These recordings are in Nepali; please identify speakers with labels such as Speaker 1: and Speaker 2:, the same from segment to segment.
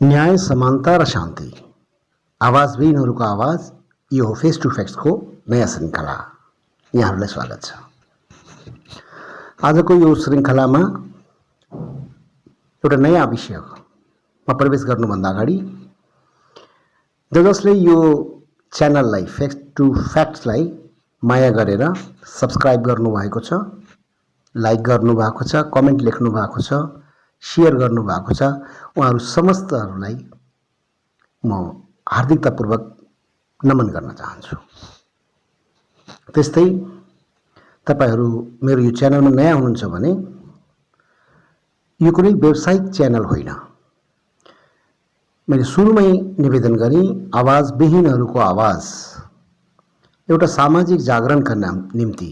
Speaker 1: न्याय, समानता र शान्ति, आवाजविहीनहरूको आवाज, यो फेस टु फेक्सको नयाँ श्रृङ्खला। यहाँहरूलाई स्वागत छ। आजको यो श्रृङ्खलामा एउटा नयाँ विषयमा प्रवेश गर्नुभन्दा अगाडि जसले यो च्यानललाई फेस टु फ्याक्ट्सलाई माया गरेर सब्सक्राइब गर्नुभएको छ, लाइक गर्नुभएको छ, कमेन्ट लेख्नु भएको छ, सेयर गर्नुभएको छ, उहाँहरू समस्तहरूलाई म हार्दिकतापूर्वक नमन गर्न चाहन्छु। त्यस्तै तपाईहरू मेरो यो च्यानलमा नयाँ हुनुहुन्छ भने यो कुनै व्यावसायिक च्यानल होइन। मैले सुरुमै निवेदन गरेँ, आवाजविहीनहरूको आवाज एउटा सामाजिक जागरणका निम्ति,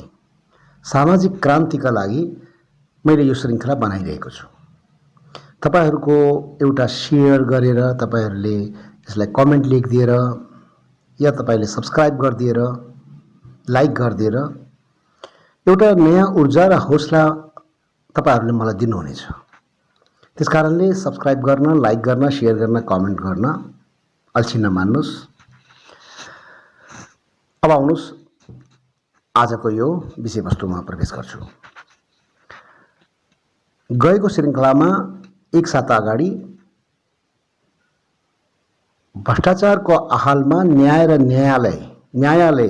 Speaker 1: सामाजिक क्रान्तिका लागि मैले यो श्रृङ्खला बनाइरहेको छु। तपाईहरूको एउटा सेयर गरेर, तपाईहरूले यसलाई कमेन्ट लेखिदिएर या तपाईले सब्सक्राइब गरिदिएर, लाइक गरिदिएर एउटा नयाँ ऊर्जा र हौसला तपाईहरूले मलाई दिनुहुनेछ। त्यसकारणले सब्सक्राइब गर्न, लाइक गर्न, सेयर गर्न, कमेन्ट गर्न अल्छी नमान्नुहोस्। अब आउनुहोस् आजको यो विषयवस्तुमा प्रवेश गर्छु। गएको श्रृङ्खलामा एक साता अगाडि भ्रष्टाचारको आहालमा न्याय र न्यायालय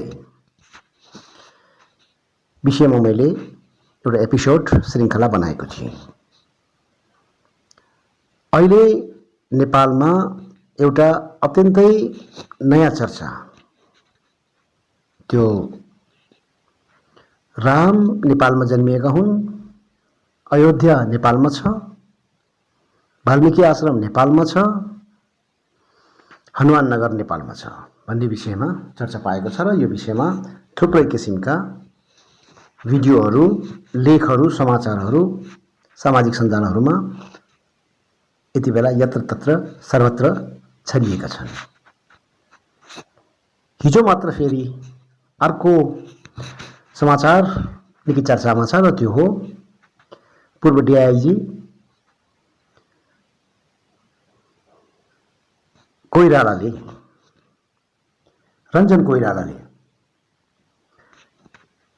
Speaker 1: विषयमा मैले एउटा एपिसोड श्रृङ्खला बनाएको थिएँ। अहिले नेपालमा एउटा अत्यन्तै नयाँ चर्चा, त्यो राम नेपालमा जन्मिएका हुन्, अयोध्या नेपालमा छ, वाल्मीकि आश्रम नेपालमा छ, हनुमान नगर नेपालमा छ भन्ने विषयमा चर्चा पाएको छ। र यो विषयमा थुप्रै किसिमका भिडियोहरू, लेखहरू, समाचारहरू सामाजिक सञ्जालहरूमा यति बेला यत्रतत्र सर्वत्र छरिएका छन्। हिजो मात्र फेरि अर्को समाचार निकै चर्चामा छ र त्यो हो पूर्व डिआइजी रञ्जन कोइरालाले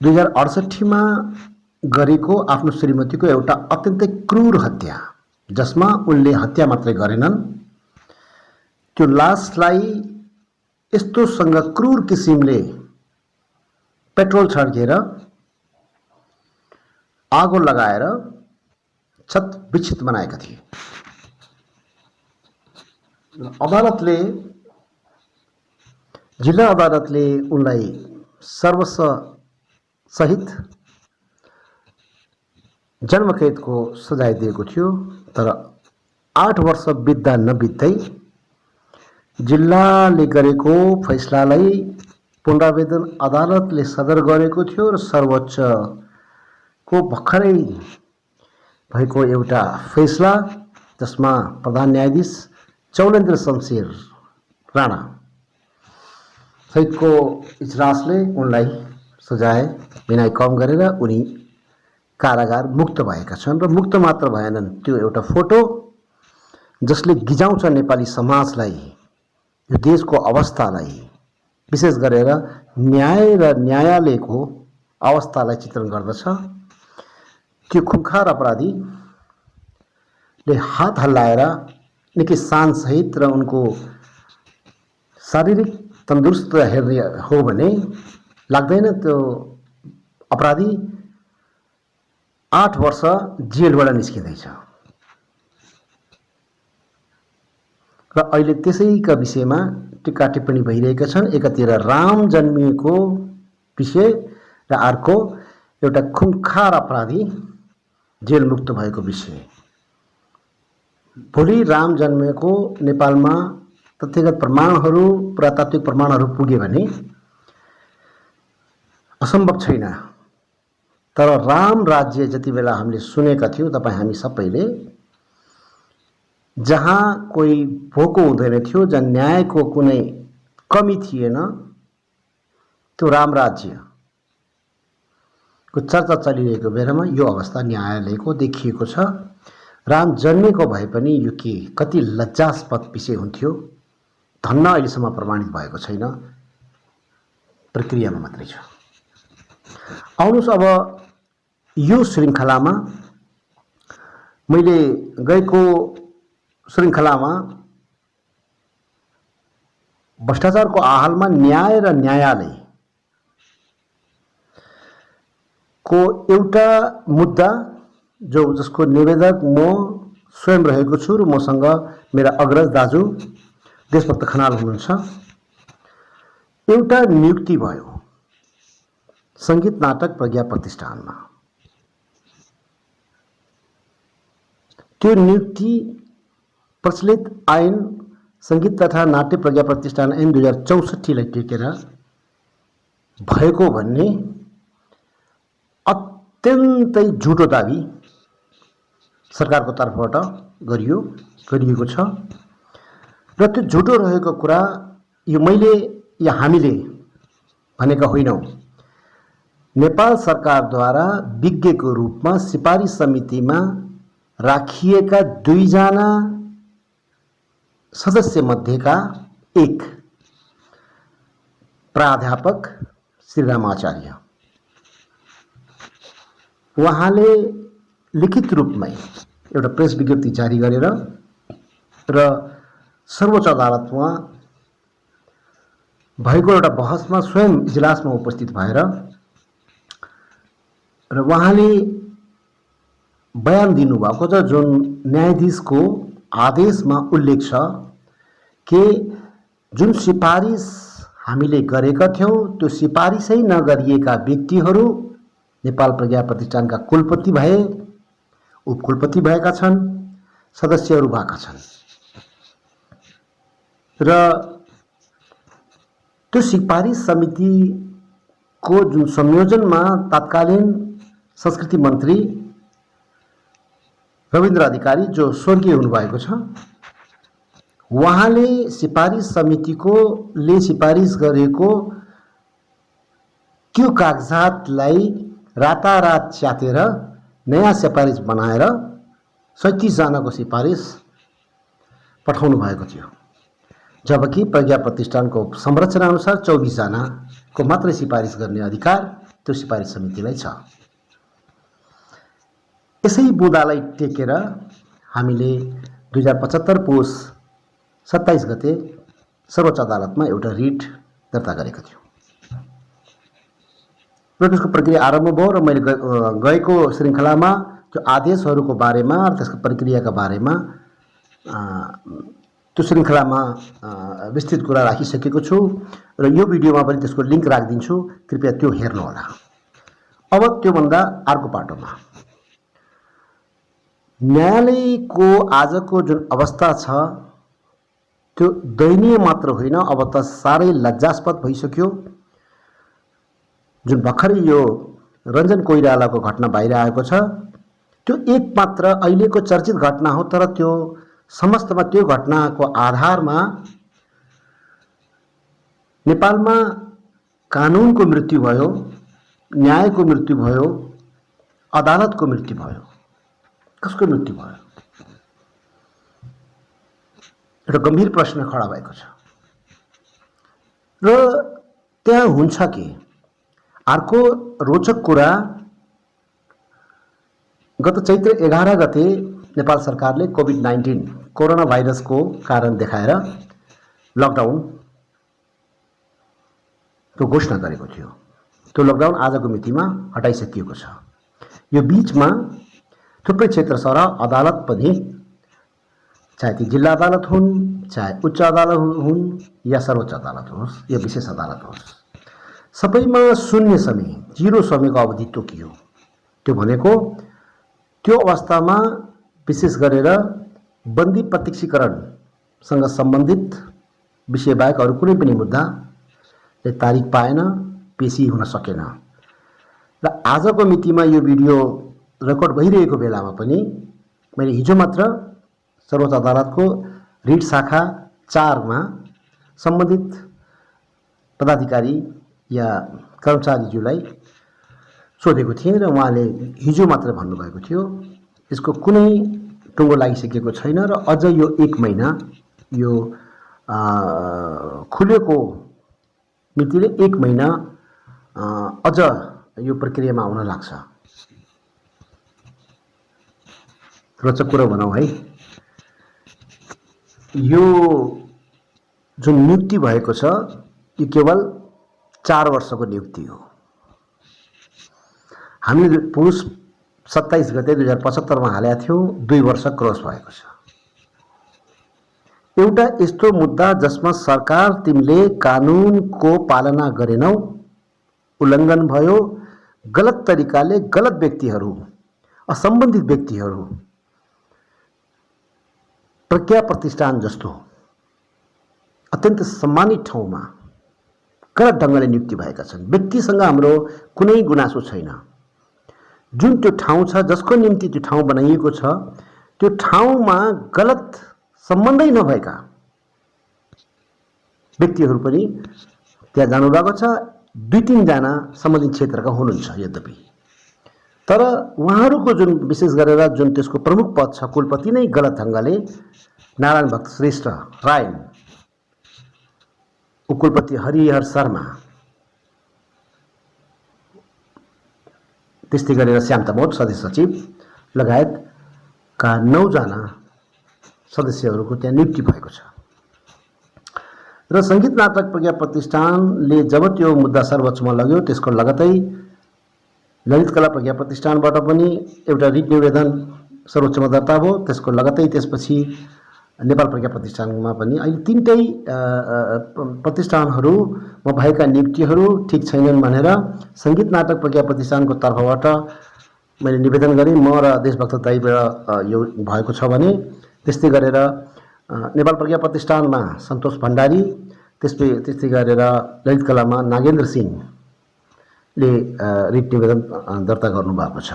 Speaker 1: 2068 गरेको आफ्नो श्रीमतीको एउटा अत्यन्तै क्रूर हत्या, जसमा उनले हत्या मात्रै गरेनन्, त्यो लासलाई यस्तोसँग क्रूर किसिमले पेट्रोल छर्केर आगो लगाएर छत विक्षित बनाएका थिए। जिल्ला अदालतले उनलाई सर्वस्व सहित जन्मकैदको सजाय दिएको थियो। तर 8 वर्ष बित्दा नबित्दै जिल्लाले गरेको फैसलालाई पुनरावेदन अदालतले सदर गरेको थियो र सर्वोच्चको भर्खरै भएको एउटा फैसला, जसमा प्रधान न्यायाधीश चौलेन्द्र शमशेर राणा सहितको इजलासले उनलाई सजाय बिनाइ कम गरेर उनी कारागार मुक्त भएका छन्। र मुक्त मात्र भएनन्, त्यो एउटा फोटो जसले गिजाउँछ नेपाली समाजलाई, यो देशको अवस्थालाई, विशेष गरेर न्याय र न्यायालयको अवस्थालाई चित्रण गर्दछ। त्यो खुङ्खार अपराधीले हात हल्लाएर निकै शानसहित र उनको शारीरिक तन्दुरुस्त हेर्ने हो भने लाग्दैन त्यो अपराधी 8 वर्ष जेलबाट निस्किँदैछ। र अहिले त्यसैका विषयमा टिक्का टिप्पणी भइरहेका छन्। एकातिर राम जन्मिएको विषय र अर्को एउटा खुङ्खार अपराधी जेलमुक्त भएको विषय। भोलि राम जन्मेको नेपालमा तथ्यगत प्रमाणहरू, पुरातात्विक प्रमाणहरू पुगे भने असम्भव छैन। तर राम राज्य जति बेला हामीले सुनेका थियौँ, हामी सबैले, जहाँ कोही भोको हुँदैन थियो, जहाँ न्यायको कुनै कमी थिएन, त्यो राम राज्यको चर्चा चलिरहेको बेलामा यो अवस्था न्यायालयको देखिएको छ। राम जन्मेको भए पनि यो के कति लज्जास्पद विषय हुन्थ्यो, धन्न अहिलेसम्म प्रमाणित भएको छैन, प्रक्रियामा मात्रै छ। आउनुहोस् अब यो श्रृङ्खलामा मैले गएको श्रृङ्खलामा भ्रष्टाचारको आहालमा न्याय र न्यायालय को एउटा मुद्दा जसको निवेदक म स्वयं रहेको छु र मसँग मेरा अग्रज दाजु देशभक्त खनाल हुनुहुन्छ। एउटा नियुक्ति भयो सङ्गीत नाटक प्रज्ञा प्रतिष्ठानमा। त्यो नियुक्ति प्रचलित ऐन सङ्गीत तथा नाट्य प्रज्ञा प्रतिष्ठान ऐन 2064 लाई टेकेर भएको भन्ने अत्यन्तै झुटो दाबी सरकारको तर्फबाट गरिएको छ र त्यो झुटो रहेको कुरा यो मैले या हामीले भनेका होइनौँ। नेपाल सरकारद्वारा विज्ञको रूपमा सिफारिस समितिमा राखिएका 2 जना सदस्य मध्येका एक प्राध्यापक श्रीराम आचार्य, उहाँले लिखित रूपमै एउटा प्रेस विज्ञप्ति जारी गरेर र सर्वोच्च अदालतमा भएको एउटा बहसमा स्वयं इजलासमा उपस्थित भएर र उहाँले बयान दिनुभएको छ जुन न्यायाधीशको आदेशमा उल्लेख छ कि जुन सिफारिस हामीले गरेका थियौँ त्यो सिफारिसै नगरिएका व्यक्तिहरू नेपाल प्रज्ञा प्रतिष्ठानका कुलपति भए, उपकुलपति भएका छन्, सदस्यहरू भएका छन् र त्यो सिफारिस समितिको जुन संयोजनमा तत्कालीन संस्कृति मन्त्री रविन्द्र अधिकारी जो स्वर्गीय हुनुभएको छ, उहाँले सिफारिस समितिले सिफारिस गरेको त्यो कागजातलाई रातारात च्यातेर नयाँ सिफारिस बनाएर 37 जनाको सिफारिस पठाउनु भएको थियो, जबकि प्रज्ञा प्रतिष्ठानको संरचना अनुसार 24 जनाको मात्रै सिफारिस गर्ने अधिकार त्यो सिफारिस समितिलाई छ। यसै बुँदालाई टेकेर हामीले 2075 पुस 27 गते सर्वोच्च अदालतमा एउटा रिट दर्ता गरेका थियौँ र त्यसको प्रक्रिया आरम्भ भयो र मैले गएको श्रृङ्खलामा त्यो आदेशहरूको बारेमा र त्यसको प्रक्रियाका बारेमा त्यो श्रृङ्खलामा विस्तृत कुरा राखिसकेको छु र यो भिडियोमा पनि त्यसको लिङ्क राखिदिन्छु, कृपया त्यो हेर्नुहोला। अब त्योभन्दा अर्को पाटोमा न्यायालयको आजको जुन अवस्था छ त्यो दयनीय मात्र होइन, अब त साह्रै लज्जास्पद भइसक्यो। जुन भर्खरै यो रञ्जन कोइरालाको घटना बाहिर आएको छ त्यो एक मात्र अहिलेको चर्चित घटना हो, तर त्यो समस्तमा त्यो घटनाको आधारमा नेपालमा कानुनको मृत्यु भयो, न्यायको मृत्यु भयो, अदालतको मृत्यु भयो। कसको मृत्यु भयो? एउटा गम्भीर प्रश्न खडा भएको छ र त्यहाँ हुन्छ कि अर्को रोचक कुरा, गत चैत्र 11 गते नेपाल सरकारले कोभिड-19 कोरोना भाइरसको कारण देखाएर लकडाउनको घोषणा गरेको थियो। त्यो लकडाउन आजको मितिमा हटाइसकिएको छ। यो बीचमा थुप्रै क्षेत्र सरह अदालत पनि, चाहे ती जिल्ला अदालत हुन्, चाहे उच्च अदालत हुन् या सर्वोच्च अदालत होस् या विशेष अदालत होस्, सबैमा शून्य समय, 0 समयको अवधि तोकियो। त्यो भनेको त्यो अवस्थामा विशेष गरेर बन्दी प्रत्यक्षीकरणसँग सम्बन्धित विषय बाहेक अरू कुनै पनि मुद्दाले तारिख पाएन, पेशी हुन सकेन। र आजको मितिमा यो भिडियो रेकर्ड भइरहेको बेलामा पनि मैले हिजो मात्र सर्वोच्च अदालतको रिट शाखा 4 मा सम्बन्धित पदाधिकारी या कर्मचारीज्यूलाई सोधेको थिएँ र उहाँले हिजो मात्र भन्नुभएको थियो यसको कुनै टुङ्गो लागिसकेको छैन र अझ यो 1 महिना यो खुलेको मितिले 1 महिना अझ यो प्रक्रियामा आउन लाग्छ। रोचक कुरा भनौँ है, यो जुन नियुक्ति भएको छ यो केवल 4 वर्षको नियुक्ति हो। हामीले पुस 27 गते 2075 मा हालेका थियौँ, 2 वर्ष क्रस भएको छ। एउटा यस्तो मुद्दा जसमा सरकार तिमीले कानुनको पालना गरेनौ, उल्लङ्घन भयो, गलत तरिकाले गलत व्यक्तिहरू, असम्बन्धित व्यक्तिहरू प्रज्ञा प्रतिष्ठान जस्तो अत्यन्त सम्मानित ठाउँमा गलत ढङ्गले नियुक्ति भएका छन्। व्यक्तिसँग हाम्रो कुनै गुनासो छैन। जुन त्यो ठाउँ छ, जसको निम्ति त्यो ठाउँ बनाइएको छ, त्यो ठाउँमा गलत सम्बन्धै नभएका व्यक्तिहरू पनि त्यहाँ जानुभएको छ। 2-3 जना सम्बन्धित क्षेत्रका हुनुहुन्छ यद्यपि, तर उहाँहरूको जुन विशेष गरेर जुन त्यसको प्रमुख पद छ, कुलपति नै गलत ढङ्गले नारायण भक्त श्रेष्ठ राय, उपकुलपति हरिहर शर्मा, त्यस्तै गरेर श्याम तमोट सदस्य सचिव लगायतका 9 जना सदस्यहरूको त्यहाँ नियुक्ति भएको छ। र सङ्गीत नाटक प्रज्ञा प्रतिष्ठानले जब त्यो मुद्दा सर्वोच्चमा लग्यो, त्यसको लगतै ललित कला प्रज्ञा प्रतिष्ठानबाट पनि एउटा रिट निवेदन सर्वोच्चमा दर्ता भयो। त्यसको लगतै त्यसपछि नेपाल प्रज्ञा प्रतिष्ठानमा पनि अहिले 3टै प्रतिष्ठानहरूमा भएका नियुक्तिहरू ठिक छैनन् भनेर सङ्गीत नाटक प्रज्ञा प्रतिष्ठानको तर्फबाट मैले निवेदन गरेँ। म र देशभक्त दाइबाट यो भएको छ भने, त्यस्तै गरेर नेपाल प्रज्ञा प्रतिष्ठानमा सन्तोष भण्डारी, त्यस्तै गरेर ललित कलामा नागेन्द्र सिंहले रिट निवेदन दर्ता गर्नुभएको छ।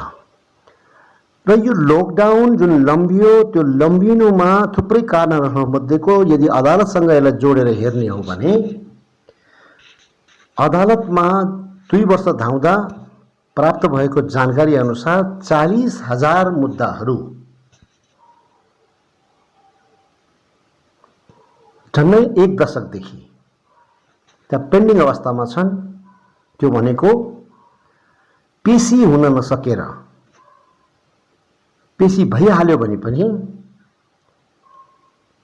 Speaker 1: र यो लकडाउन जुन लम्बियो, त्यो लम्बिनुमा थुप्रै कारणहरूमध्येको यदि अदालतसँग यसलाई जोडेर हेर्ने हो भने, अदालतमा 2 वर्ष धाउँदा प्राप्त भएको जानकारी अनुसार 40,000 मुद्दाहरू झन्डै 1 दशकदेखि त्यहाँ पेन्डिङ अवस्थामा छन्। त्यो भनेको पेशी हुन नसकेर, पेशी भइहाल्यो भने पनि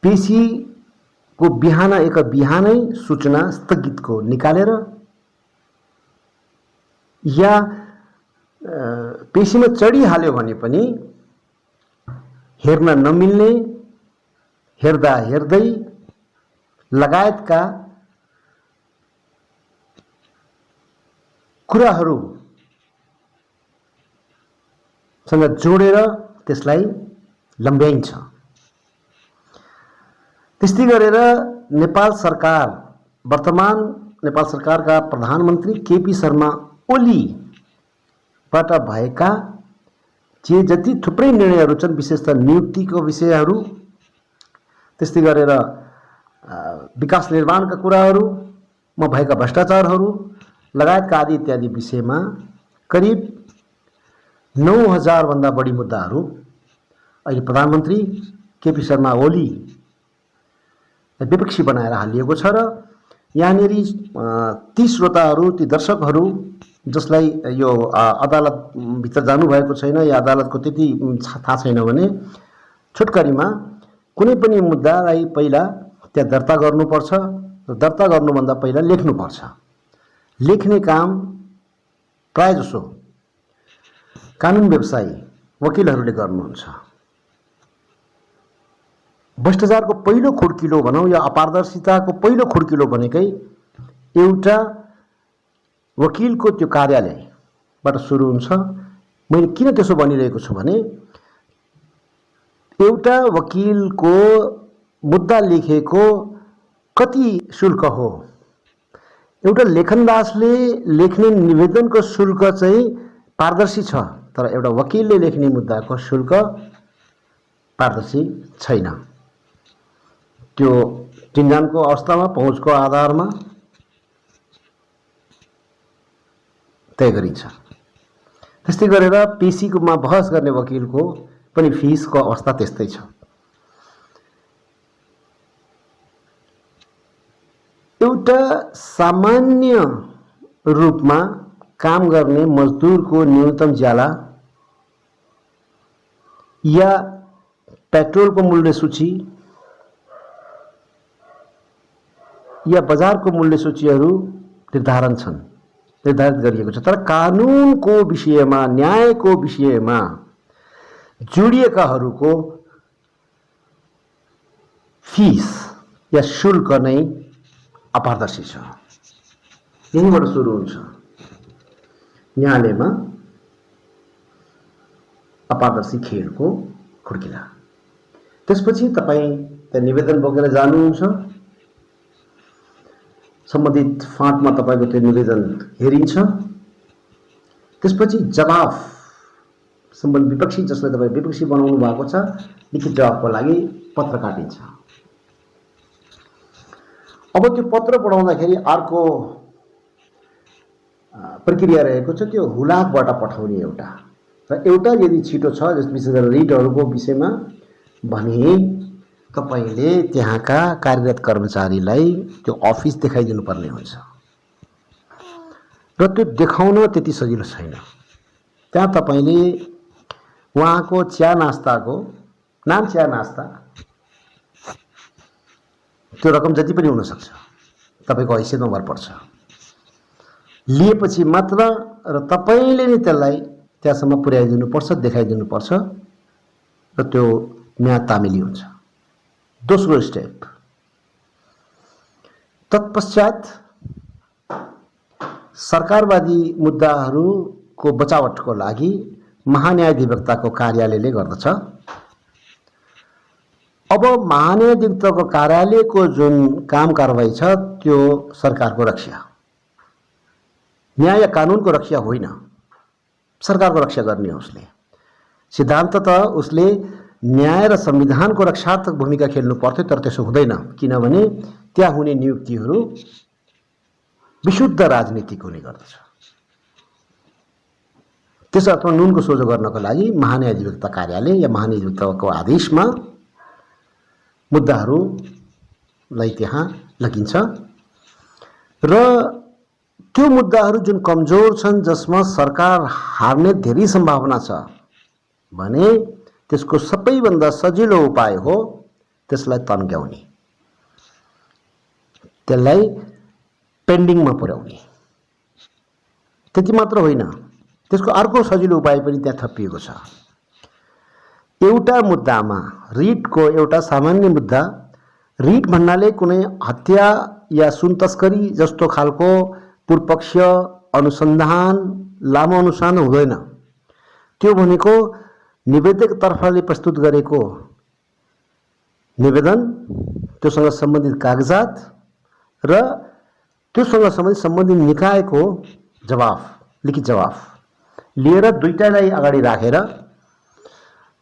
Speaker 1: पेशीको बिहानै सूचना स्थगितको निकालेर या पेशीमा चढिहाल्यो भने पनि हेर्न नमिल्ने, हेर्दा हेर्दै लगायतका कुराहरूसँग जोडेर त्यसलाई लम्ब्याइन्छ। त्यस्तै गरेर वर्तमान नेपाल सरकारका प्रधानमन्त्री केपी शर्मा ओलीबाट भएका जति थुप्रै निर्णयहरू छन्, विशेषतः नियुक्तिको विषयहरू, त्यस्तै गरेर विकास निर्माणका कुराहरूमा भएका भ्रष्टाचारहरू लगायतका आदि इत्यादि विषयमा करिब 9,000 भन्दा बढी मुद्दाहरू अहिले प्रधानमन्त्री केपी शर्मा ओली विपक्षी बनाएर हालिएको छ। र यहाँनिर ती श्रोताहरू, ती दर्शकहरू जसलाई यो अदालतभित्र जानुभएको छैन या अदालतको त्यति थाहा छैन भने, छोटकरीमा कुनै पनि मुद्दालाई पहिला त्यहाँ दर्ता गर्नुपर्छ र दर्ता गर्नुभन्दा पहिला लेख्नुपर्छ। लेख्ने काम प्रायजसो कानुन व्यवसायी वकिलहरूले गर्नुहुन्छ। भ्रष्टाचारको पहिलो खुड्किलो भनौँ या अपारदर्शिताको पहिलो खुड्किलो भनेकै एउटा वकिलको त्यो कार्यालयबाट सुरु हुन्छ। मैले किन त्यसो भनिरहेको छु भने, एउटा वकिलको मुद्दा लेखेको कति शुल्क हो, एउटा लेखनदासले लेख्ने निवेदनको शुल्क चाहिँ पारदर्शी छ, तर एउटा वकिलले लेख्ने मुद्दाको शुल्क पारदर्शी छैन। त्यो चिन्जानको अवस्थामा, पहुँचको आधारमा तय गरिन्छ। त्यस्तै गरेर पेशीमा बहस गर्ने वकिलको पनि फिसको अवस्था त्यस्तै छ। एउटा सामान्य रूपमा काम गर्ने मजदुरको न्यूनतम ज्याला या पेट्रोलको मूल्य सूची या बजारको मूल्य सूचीहरू निर्धारित गरिएको छ। तर कानुनको विषयमा, न्यायको विषयमा जोडिएकाहरूको फीस या शुल्क नै अपारदर्शी छ। यहीँबाट सुरु हुन्छ न्यायालयमा अपारदर्शी खेलको खुड्किला। त्यसपछि तपाईँ त्यहाँ निवेदन बोकेर जानुहुन्छ, सम्बन्धित फाँटमा तपाईँको त्यो निवेदन हेरिन्छ। त्यसपछि जवाफ सम्बन्धित विपक्षी, जसलाई तपाईँ विपक्षी बनाउनु भएको छ, लिखित जवाफको लागि पत्र काटिन्छ। अब त्यो पत्र पढाउँदाखेरि अर्को प्रक्रिया रहेको छ, त्यो हुलाकबाट पठाउने एउटा, र एउटा यदि छिटो छ, जस विशेष गरेर रिटहरूको विषयमा भने तपाईले त्यहाँका कार्यरत कर्मचारीलाई त्यो अफिस देखाइदिनु पर्ने हुन्छ, र त्यो देखाउन त्यति सजिलो छैन। त्यहाँ तपाईले उहाँको चिया नास्ताको नाम, चिया नास्ता, त्यो रकम जति पनि हुन सक्छ, तपाईको हैसियतमा भर पर्छ, लिएपछि मात्र, र तपाईले नै त्यसलाई त्यहाँसम्म पुर्याइदिनु पर्छ, देखाइदिनु पर्छ, र त्यो म्याद तामेली हुन्छ। दोस्रो स्टेप, तत्पश्चात सरकारवादी मुद्दाहरूको बचावटको लागि महान्यायाधिवक्ताको कार्यालयले गर्दछ। अब महान्यायाधिवक्ताको कार्यालयको जुन काम कारबाही छ त्यो सरकारको रक्षा, न्याय या कानुनको रक्षा होइन, सरकारको रक्षा गर्ने हो उसले। सिद्धान्ततः उसले न्याय र संविधानको रक्षात्मक भूमिका खेल्नु पर्थ्यो, तर त्यसो हुँदैन, किनभने त्यहाँ हुने नियुक्तिहरू विशुद्ध राजनीतिक हुने गर्दछ। त्यसो अथवा नुनको सोझो गर्नको लागि महान्यायाधिवक्ता कार्यालय या महान्यायाधिवक्ताको आदेशमा मुद्दाहरूलाई त्यहाँ लगिन्छ, र त्यो मुद्दाहरू जुन कमजोर छन्, जसमा सरकार हार्ने धेरै सम्भावना छ भने त्यसको सबैभन्दा सजिलो उपाय हो त्यसलाई तन्क्याउने, त्यसलाई पेन्डिङमा पुर्याउने। त्यति मात्र होइन, त्यसको अर्को सजिलो उपाय पनि त्यहाँ थपिएको छ। एउटा मुद्दामा, रिटको एउटा सामान्य मुद्दा, रिट भन्नाले कुनै हत्या या सुन तस्करी जस्तो खालको पूर्वपक्ष अनुसन्धान, लामो अनुसन्धान हुँदैन। त्यो भनेको निवेदक तर्फले प्रस्तुत गरेको निवेदन, त्योसँग सम्बन्धित कागजात र त्योसँग सम्बन्धित निकायको जवाफ, लिखित जवाफ लिएर दुईटालाई अगाडि राखेर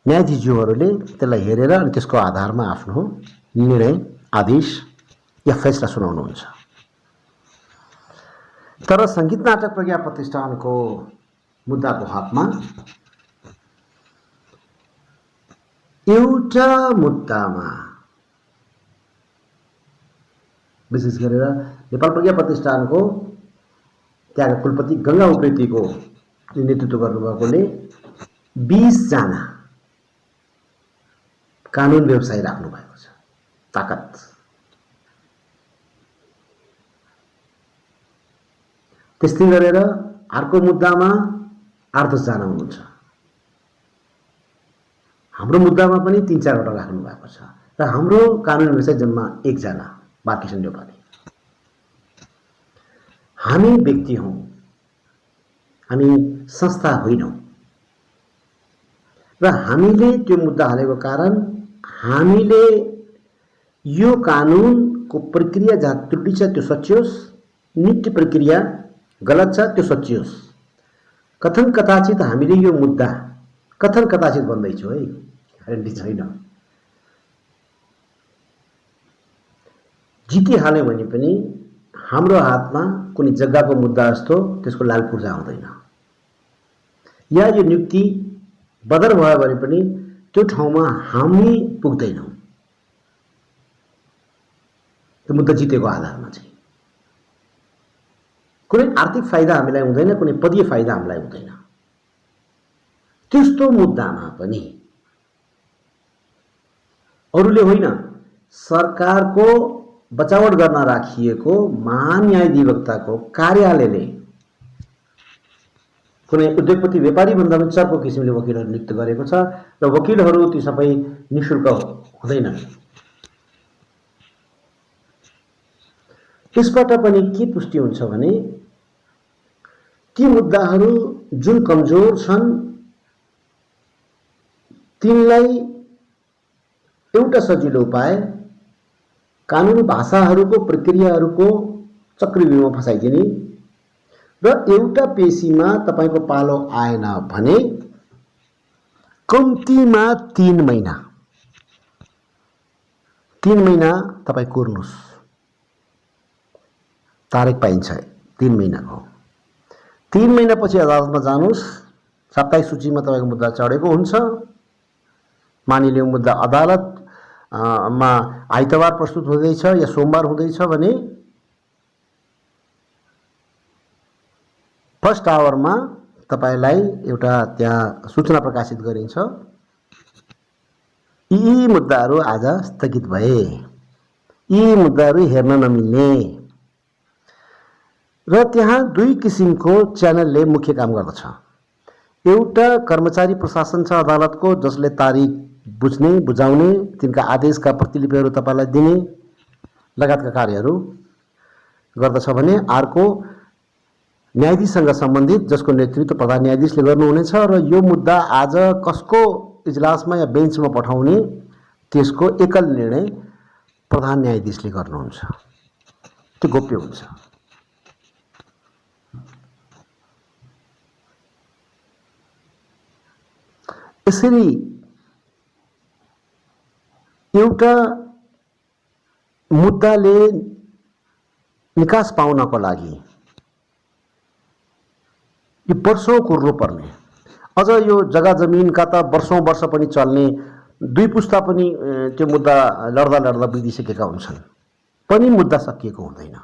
Speaker 1: न्यायाधीशज्यूहरूले त्यसलाई हेरेर अनि त्यसको आधारमा आफ्नो निर्णय, आदेश या फैसला सुनाउनुहुन्छ। तर सङ्गीत नाटक प्रज्ञा प्रतिष्ठानको मुद्दाको हकमा एउटा मुद्दामा विशेष गरेर नेपाल प्रज्ञा प्रतिष्ठानको त्यहाँका कुलपति गंगा उप्रेतीको नेतृत्व गर्नुभएकोले 20 जना कानुन व्यवसायी राख्नु भएको छ, ताकत। त्यस्तै गरेर अर्को मुद्दामा 8-10 जना हुनुहुन्छ। हाम्रो मुद्दामा पनि 3-4 वटा राख्नु भएको छ, र हाम्रो कानुन व्यवसायी जम्मा 1 जना, बालकृष्ण न्यौपाने। हामी व्यक्ति हौं, हामी संस्था होइनौं, र हामीले त्यो मुद्दा हालेको कारण हामीले यो कानुनको प्रक्रिया जहाँ त्रुटि छ त्यो सच्याओस्, नीति प्रक्रिया गलत छ त्यो सच्याओस्। कथन कदाचित हामीले यो मुद्दा, कथन कदाचित भन्दैछु है, ग्यारेन्टी छैन, जितिहाल्यो भने पनि हाम्रो हातमा कुनै जग्गाको मुद्दा जस्तो त्यसको लाल पूर्जा हुँदैन, या यो नियुक्ति बदर भयो भने पनि त्यो ठाउँमा हामी पुग्दैनौँ। त्यो मुद्दा जितेको आधारमा चाहिँ कुनै आर्थिक फाइदा हामीलाई हुँदैन, कुनै पदीय फाइदा हामीलाई हुँदैन। त्यस्तो मुद्दामा पनि अरूले होइन, सरकारको बचावट गर्न राखिएको महान न्यायाधिवक्ताको कार्यालयले कुनै उद्योगपति व्यापारी भन्दा पनि चर्को किसिमले वकिलहरू नियुक्त गरेको छ र वकिलहरू ती सबै निशुल्क हुँदैनन्। त्यसबाट पनि के पुष्टि हुन्छ भने ती मुद्दाहरू जुन कमजोर छन् तिनलाई एउटा सजिलो उपाय कानुनी भाषाहरूको प्रक्रियाहरूको चक्रव्यूहमा फसाइदिने र एउटा पेशीमा तपाईको पालो आएन भने कम्तीमा 3 महिना तपाई कुर्नुस्, तारिक पाइन्छ 3 महिनाको। 3 महिनापछि अदालतमा जानुस्, साप्ताहिक सूचीमा तपाईको मुद्दा चढेको हुन्छ। मानिलिउँ मुद्दा अदालतमा आइतबार प्रस्तुत हुँदैछ या सोमबार हुँदैछ भने फर्स्ट आवरमा तपाईलाई एउटा त्यहाँ सूचना प्रकाशित गरिन्छ, यी मुद्दाहरू आज स्थगित भए, यी मुद्दाहरू हेर्न नमिल्ने। र त्यहाँ 2 किसिमको च्यानलले मुख्य काम गर्दछ। एउटा कर्मचारी प्रशासन छ अदालतको, जसले तारिक बुझ्ने बुझाउने, तिनका आदेशका प्रतिलिपिहरू तपाईलाई दिने लगायतका कार्यहरू गर्दछ भने अर्को न्यायाधीशसँग सम्बन्धित, जसको नेतृत्व प्रधान न्यायाधीशले गर्नुहुनेछ र यो मुद्दा आज कसको इजलासमा या बेन्चमा पठाउने त्यसको एकल निर्णय प्रधान न्यायाधीशले गर्नुहुन्छ। त्यो गोप्य हुन्छ। यसरी एउटा मुद्दाले निकास पाउनको लागि यो वर्षौं कुर्नु पर्ने, अझ यो जग्गा जमिनका त वर्षौं वर्ष पनि चल्ने, 2 पुस्ता पनि त्यो मुद्दा लड्दा लड्दा बितिसकेका हुन्छन्, पनि मुद्दा सकिएको हुँदैन।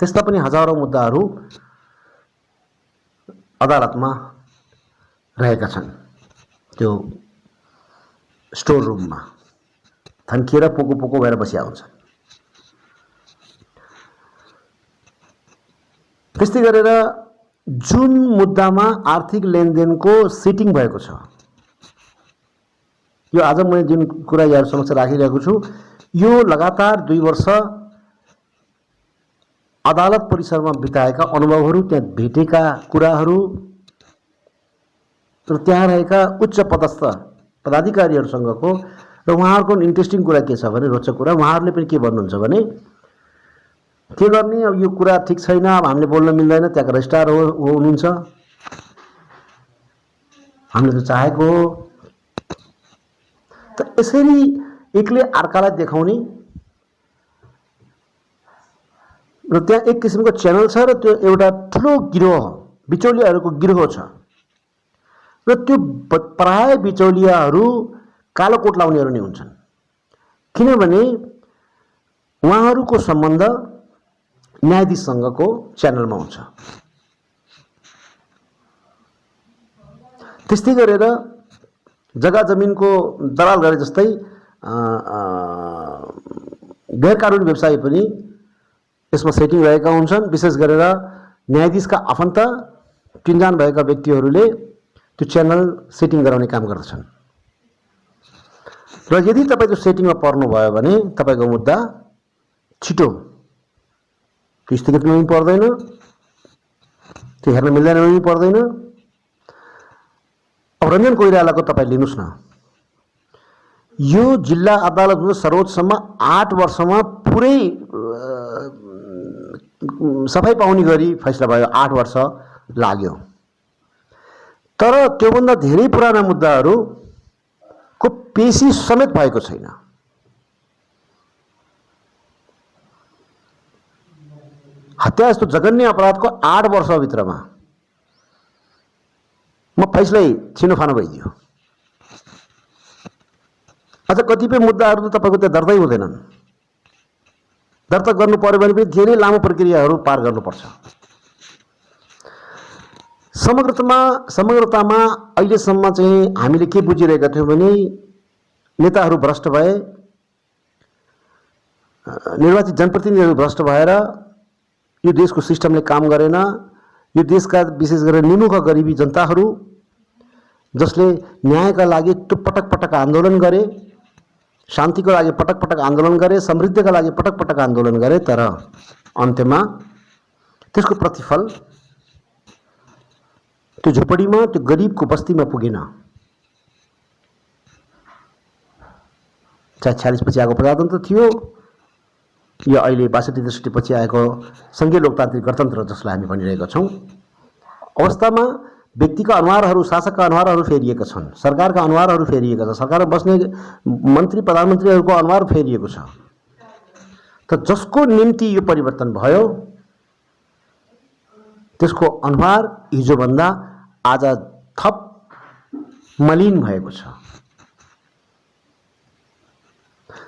Speaker 1: त्यस्ता पनि हजारौं मुद्दाहरू अदालतमा रहेका छन्, त्यो स्टोर रुममा थन्किएर पोको पोको भएर बसिया हुन्छन्। त्यस्तै गरेर जुन मुद्दामा आर्थिक लेनदेनको सेटिङ भएको छ, यो आज मैले जुन कुरा यहाँहरु समक्ष राखिरहेको छु, यो लगातार 2 वर्ष अदालत परिसरमा बिताएका अनुभवहरू, त्यहाँ भेटेका कुराहरू र त्यहाँ रहेका उच्च पदस्थ पदाधिकारीहरूसँगको र उहाँहरूको इन्ट्रेस्टिङ कुरा के छ भने, रोचक कुरा, उहाँहरूले पनि के भन्नुहुन्छ भने के गर्ने, अब यो कुरा ठीक छैन, अब हामीले बोल्न मिल्दैन, त्यहाँका रजिस्ट्रार हुनुहुन्छ, हामीले त चाहेको हो। त यसरी एकले अर्कालाई देखाउने र त्यहाँ एक किसिमको च्यानल छ र त्यो एउटा ठुलो गिरोह, बिचौलियाहरूको गिरोह छ र त्यो प्राय बिचौलियाहरू कालो कोट लाउनेहरू नै हुन्छन्, किनभने उहाँहरूको सम्बन्ध न्यायाधीशसँगको च्यानलमा हुन्छ। त्यस्तै गरेर जग्गा जमिनको दलाल गरे जस्तै गैरकानुनी व्यवसाय पनि यसमा सेटिङ रहेका हुन्छन्। विशेष गरेर न्यायाधीशका आफन्त चिन्जान भएका व्यक्तिहरूले त्यो च्यानल सेटिङ गराउने काम गर्दछन् र यदि तपाईँ त्यो सेटिङमा पर्नुभयो भने तपाईको मुद्दा छिटो त्यो स्थगितमा पनि पर्दैन, त्यो हेर्न मिल्दैन पनि पर्दैन। अब रञ्जन कोइरालाको तपाईँ लिनुस् न, यो जिल्ला अदालतबाट सर्वोच्चसम्म 8 वर्षमा पुरै सफाई पाउने गरी फैसला भयो, 8 वर्ष लाग्यो। तर त्योभन्दा धेरै पुराना मुद्दाहरूको पेशी समेत भएको छैन। हत्या जस्तो जघन्य अपराधको 8 वर्षभित्रमा म फैसलै छिनोफानो भइदियो। अझ कतिपय मुद्दाहरू त तपाईँको त्यहाँ दर्तै हुँदैनन्। दर्ता गर्नु पर्यो भने पनि धेरै लामो प्रक्रियाहरू पार गर्नुपर्छ। समग्रतामा अहिलेसम्म चाहिँ हामीले के बुझिरहेका थियौँ भने नेताहरू भ्रष्ट भए, निर्वाचित जनप्रतिनिधिहरू भ्रष्ट भएर यो देशको सिस्टमले काम गरेन। यो देशका विशेष गरेर निमुख गरिबी जनताहरू जसले न्यायका लागि पटक पटक आन्दोलन गरे, शान्तिको लागि पटक पटक आन्दोलन गरे, समृद्धिका लागि पटक पटक आन्दोलन गरे, तर अन्त्यमा त्यसको प्रतिफल त्यो झोपडीमा, त्यो गरिबको बस्तीमा पुगेन। चाहे 46 पछि आएको प्रजातन्त्र थियो या अहिले 62-63 पछि आएको सङ्घीय लोकतान्त्रिक गणतन्त्र जसलाई हामी भनिरहेका छौँ, अवस्थामा व्यक्तिका अनुहारहरू, शासकका अनुहारहरू फेरिएका छन्, सरकारका अनुहारहरू फेरिएका छन्, सरकारमा बस्ने मन्त्री प्रधानमन्त्रीहरूको अनुहार फेरिएको छ। त जसको निम्ति यो परिवर्तन भयो त्यसको अनुहार हिजोभन्दा आज थप मलिन भएको छ।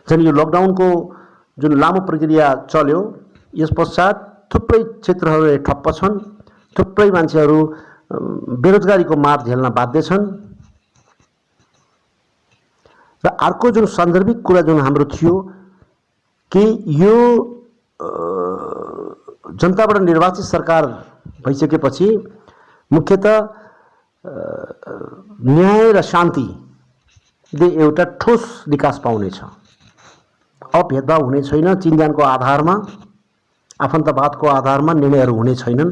Speaker 1: झन् यो लकडाउनको जुन लामो प्रक्रिया चल्यो, यस पश्चात थुप्रै क्षेत्रहरू ठप्प छन्, थुप्रै मान्छेहरू बेरोजगारीको मार झेल्न बाध्य छन्। र अर्को जुन सान्दर्भिक कुरा जुन हाम्रो थियो कि यो जनताबाट निर्वाचित सरकार भइसकेपछि मुख्यतः न्याय र शान्तिले एउटा ठोस विकास पाउनेछ। अब भेदभाव हुने छैन, चिन्जानको आधारमा, आफन्तवादको आधारमा निर्णयहरू हुने छैनन्।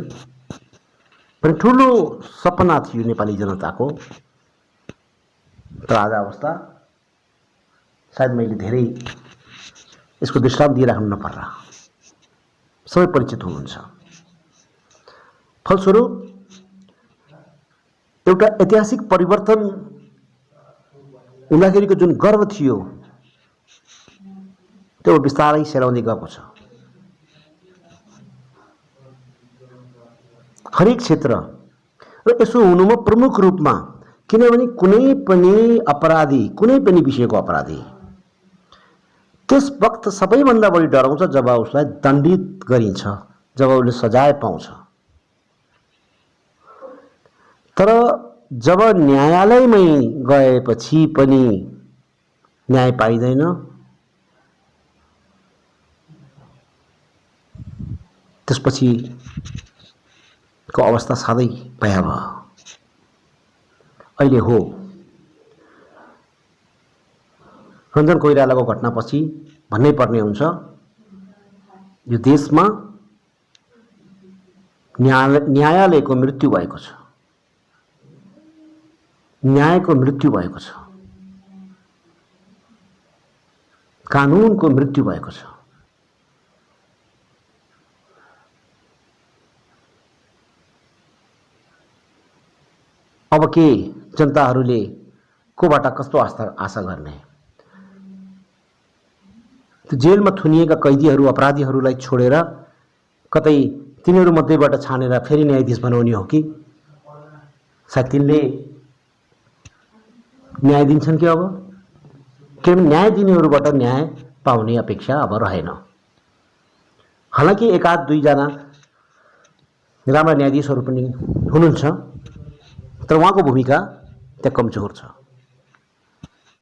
Speaker 1: पनि ठुलो सपना थियो नेपाली जनताको, तर आज अवस्था सायद मैले धेरै यसको दृष्टान्त दिइराख्नु नपर्ला, सबै परिचित हुनुहुन्छ। फलस्वरूप एउटा ऐतिहासिक परिवर्तन हुँदाखेरिको जुन गर्व थियो त्यो बिस्तारै सेलाउँदै गएको छ। हरेक क्षेत्र र यसो हुनुमा प्रमुख रूपमा, किनभने कुनै पनि अपराधी, कुनै पनि विषयको अपराधी त्यस वक्त सबैभन्दा बढी डराउँछ जब उसलाई दण्डित गरिन्छ, जब उसले सजाय पाउँछ। तर जब न्यायालयमै गएपछि पनि न्याय पाइँदैन, त्यसपछि को अवस्था साह्रै भयावह। अहिले हो रञ्जन कोइरालाको घटनापछि भन्नै पर्ने हुन्छ, यो देशमा न्यायालयको मृत्यु भएको छ, न्यायको मृत्यु भएको छ, कानुनको मृत्यु भएको छ। अब के जनताहरूले कोबाट कस्तो आशा गर्ने? त्यो जेलमा थुनिएका कैदीहरू, अपराधीहरूलाई छोडेर कतै तिनीहरू मध्येबाट छानेर फेरि न्यायाधीश बनाउने हो कि? सायद तिनले न्याय दिन्छन् कि अब? किनभने न्याय दिनेहरूबाट न्याय पाउने अपेक्षा अब रहेन। हालांकि एकाध दुईजना राम्रा न्यायाधीशहरू पनि हुनुहुन्छ, तर उहाँको भूमिका त्यहाँ कमजोर छ।